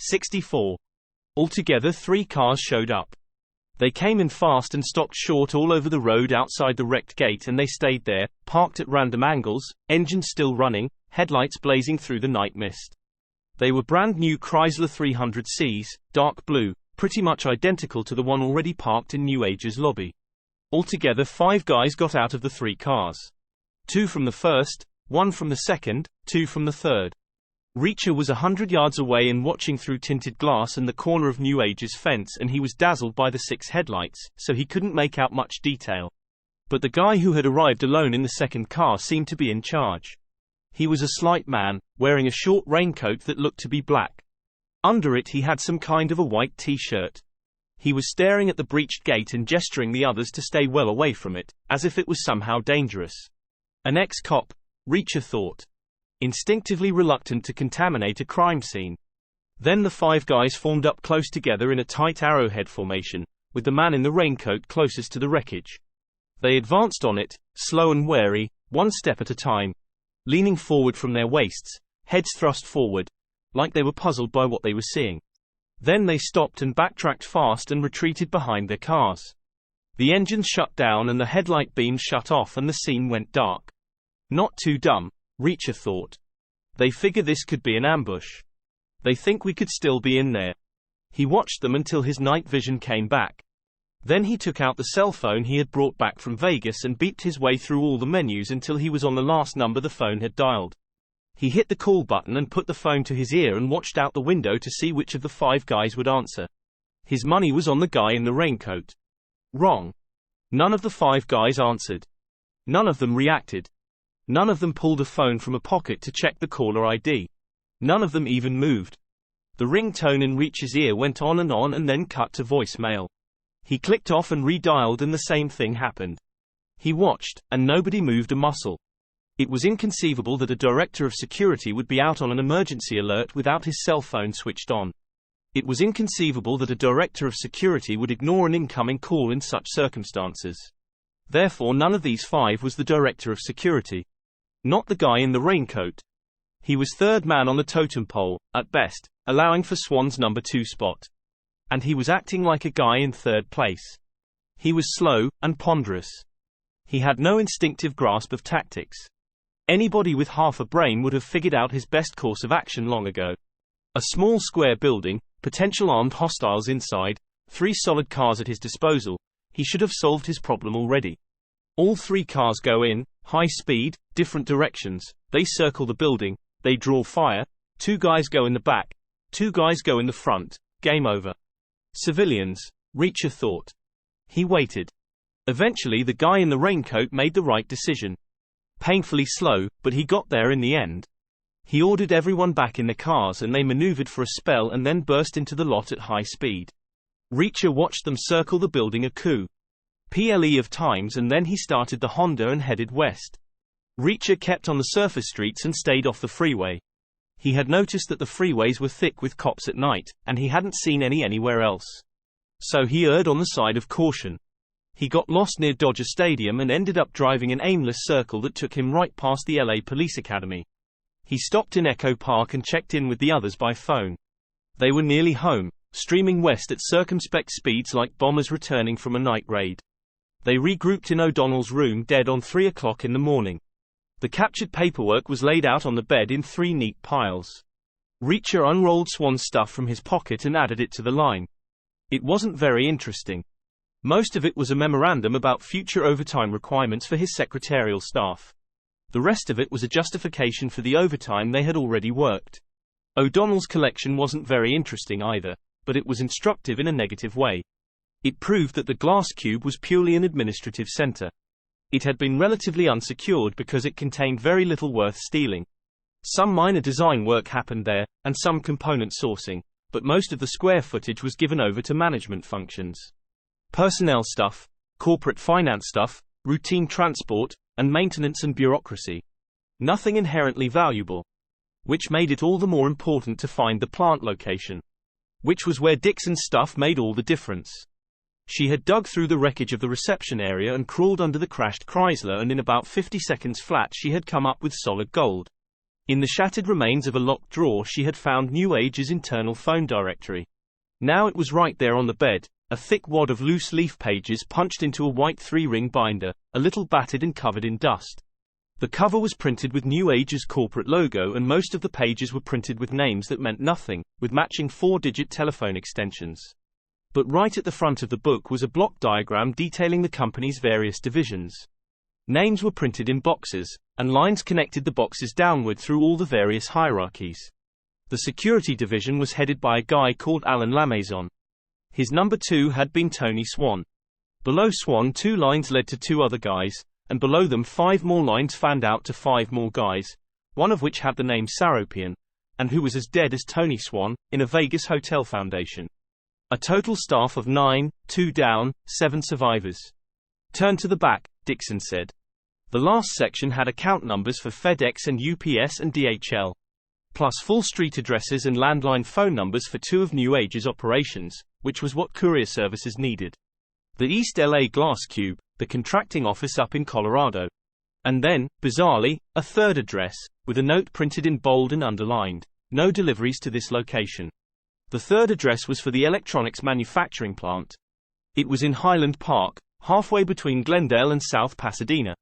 64. Altogether 3 cars showed up. They came in fast and stopped short all over the road outside the wrecked gate, and they stayed there, parked at random angles, engines still running, headlights blazing through the night mist. They were brand new Chrysler 300Cs, dark blue, pretty much identical to the one already parked in New Age's lobby. Altogether 5 guys got out of the 3 cars. 2 from the first, 1 from the second, 2 from the third. Reacher was 100 yards away and watching through tinted glass and the corner of New Age's fence, and he was dazzled by the 6 headlights, so he couldn't make out much detail. But the guy who had arrived alone in the second car seemed to be in charge. He was a slight man, wearing a short raincoat that looked to be black. Under it he had some kind of a white t-shirt. He was staring at the breached gate and gesturing the others to stay well away from it, as if it was somehow dangerous. An ex-cop, Reacher thought. Instinctively reluctant to contaminate a crime scene. Then the 5 guys formed up close together in a tight arrowhead formation, with the man in the raincoat closest to the wreckage. They advanced on it, slow and wary, 1 step at a time, leaning forward from their waists, heads thrust forward, like they were puzzled by what they were seeing. Then they stopped and backtracked fast and retreated behind their cars. The engines shut down and the headlight beams shut off and the scene went dark. Not too dumb, Reacher thought. They figure this could be an ambush. They think we could still be in there. He watched them until his night vision came back. Then he took out the cell phone he had brought back from Vegas and beeped his way through all the menus until he was on the last number the phone had dialed. He hit the call button and put the phone to his ear and watched out the window to see which of the 5 guys would answer. His money was on the guy in the raincoat. Wrong. None of the 5 guys answered. None of them reacted. None of them pulled a phone from a pocket to check the caller ID. None of them even moved. The ringtone in Reacher's ear went on and then cut to voicemail. He clicked off and redialed and the same thing happened. He watched, and nobody moved a muscle. It was inconceivable that a director of security would be out on an emergency alert without his cell phone switched on. It was inconceivable that a director of security would ignore an incoming call in such circumstances. Therefore none of these 5 was the director of security. Not the guy in the raincoat. He was 3rd man on the totem pole, at best, allowing for Swan's number 2 spot. And he was acting like a guy in 3rd place. He was slow, and ponderous. He had no instinctive grasp of tactics. Anybody with half a brain would have figured out his best course of action long ago. A small square building, potential armed hostiles inside, 3 solid cars at his disposal. He should have solved his problem already. All 3 cars go in, high speed, different directions, they circle the building, they draw fire, 2 guys go in the back, 2 guys go in the front, game over. Civilians, Reacher thought. He waited. Eventually the guy in the raincoat made the right decision. Painfully slow, but he got there in the end. He ordered everyone back in their cars and they maneuvered for a spell and then burst into the lot at high speed. Reacher watched them circle the building a coup. PLE of times and then he started the Honda and headed west. Reacher kept on the surface streets and stayed off the freeway. He had noticed that the freeways were thick with cops at night, and he hadn't seen any anywhere else. So he erred on the side of caution. He got lost near Dodger Stadium and ended up driving an aimless circle that took him right past the LA Police Academy. He stopped in Echo Park and checked in with the others by phone. They were nearly home, streaming west at circumspect speeds like bombers returning from a night raid. They regrouped in O'Donnell's room dead on 3 o'clock in the morning. The captured paperwork was laid out on the bed in 3 neat piles. Reacher unrolled Swan's stuff from his pocket and added it to the line. It wasn't very interesting. Most of it was a memorandum about future overtime requirements for his secretarial staff. The rest of it was a justification for the overtime they had already worked. O'Donnell's collection wasn't very interesting either, but it was instructive in a negative way. It proved that the glass cube was purely an administrative center. It had been relatively unsecured because it contained very little worth stealing. Some minor design work happened there, and some component sourcing, but most of the square footage was given over to management functions. Personnel stuff, corporate finance stuff, routine transport, and maintenance and bureaucracy. Nothing inherently valuable. Which made it all the more important to find the plant location. Which was where Dixon's stuff made all the difference. She had dug through the wreckage of the reception area and crawled under the crashed Chrysler, and in about 50 seconds flat she had come up with solid gold. In the shattered remains of a locked drawer she had found New Age's internal phone directory. Now it was right there on the bed, a thick wad of loose leaf pages punched into a white 3-ring binder, a little battered and covered in dust. The cover was printed with New Age's corporate logo, and most of the pages were printed with names that meant nothing, with matching 4-digit telephone extensions. But right at the front of the book was a block diagram detailing the company's various divisions. Names were printed in boxes, and lines connected the boxes downward through all the various hierarchies. The security division was headed by a guy called Alan Lamaison. His number 2 had been Tony Swan. Below Swan 2 lines led to 2 other guys, and below them 5 more lines fanned out to 5 more guys, one of which had the name Saropian, and who was as dead as Tony Swan, in a Vegas hotel foundation. A total staff of 9, 2 down, 7 survivors. Turn to the back, Dixon said. The last section had account numbers for FedEx and UPS and DHL. Plus full street addresses and landline phone numbers for 2 of New Age's operations, which was what courier services needed. The East LA Glass Cube, the contracting office up in Colorado. And then, bizarrely, a 3rd address, with a note printed in bold and underlined. No deliveries to this location. The 3rd address was for the electronics manufacturing plant. It was in Highland Park, halfway between Glendale and South Pasadena.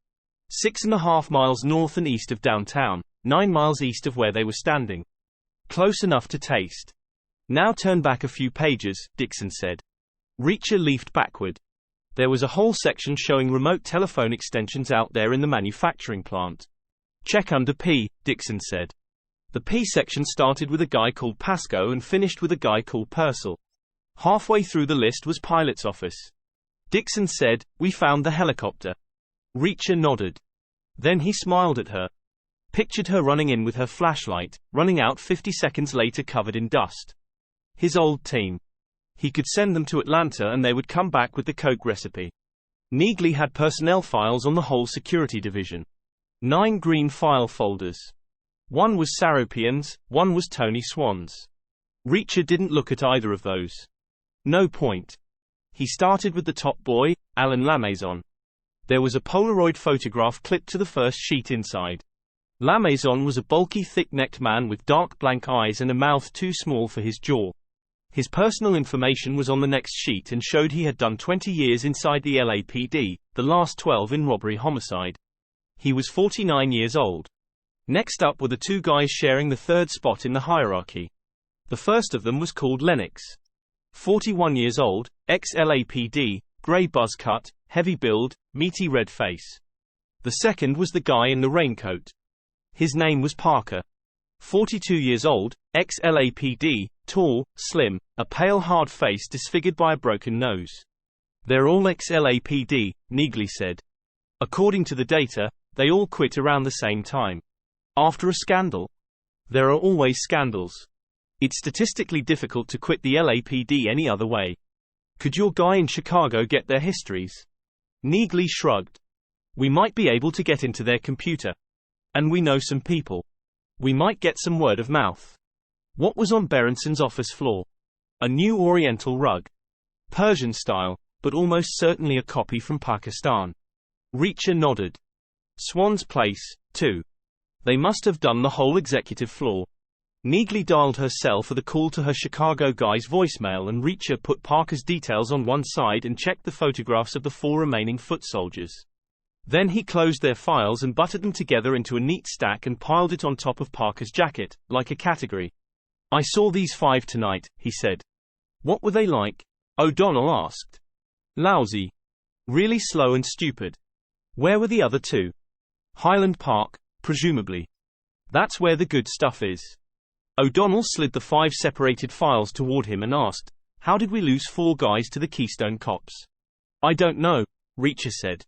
6.5 miles north and east of downtown, 9 miles east of where they were standing. Close enough to taste. Now turn back a few pages, Dixon said. Reacher leafed backward. There was a whole section showing remote telephone extensions out there in the manufacturing plant. Check under P, Dixon said. The P section started with a guy called Pasco and finished with a guy called Purcell. Halfway through the list was pilot's office. Dixon said, "We found the helicopter." Reacher nodded. Then he smiled at her. Pictured her running in with her flashlight, running out 50 seconds later covered in dust. His old team. He could send them to Atlanta and they would come back with the Coke recipe. Neagley had personnel files on the whole security division. 9 green file folders. One was Saropian's, one was Tony Swan's. Reacher didn't look at either of those. No point. He started with the top boy, Alan Lamaison. There was a Polaroid photograph clipped to the first sheet inside. Lamaison was a bulky, thick-necked man with dark blank eyes and a mouth too small for his jaw. His personal information was on the next sheet and showed he had done 20 years inside the LAPD, the last 12 in robbery-homicide. He was 49 years old. Next up were the 2 guys sharing the 3rd spot in the hierarchy. The first of them was called Lennox. 41 years old, ex-LAPD, grey buzz cut, heavy build, meaty red face. The second was the guy in the raincoat. His name was Parker. 42 years old, ex-LAPD, tall, slim, a pale hard face disfigured by a broken nose. They're all ex-LAPD, Neagley said. According to the data, they all quit around the same time. After a scandal? There are always scandals. It's statistically difficult to quit the LAPD any other way. Could your guy in Chicago get their histories? Neagley shrugged. We might be able to get into their computer. And we know some people. We might get some word of mouth. What was on Berenson's office floor? A new Oriental rug. Persian style, but almost certainly a copy from Pakistan. Reacher nodded. Swan's place, too. They must have done the whole executive floor. Neagley dialed her cell for the call to her Chicago guy's voicemail, and Reacher put Parker's details on one side and checked the photographs of the 4 remaining foot soldiers. Then he closed their files and buttered them together into a neat stack and piled it on top of Parker's jacket, like a category. I saw these 5 tonight, he said. What were they like? O'Donnell asked. Lousy. Really slow and stupid. Where were the other 2? Highland Park, presumably. That's where the good stuff is. O'Donnell slid the 5 separated files toward him and asked, how did we lose 4 guys to the Keystone Cops? I don't know, Reacher said.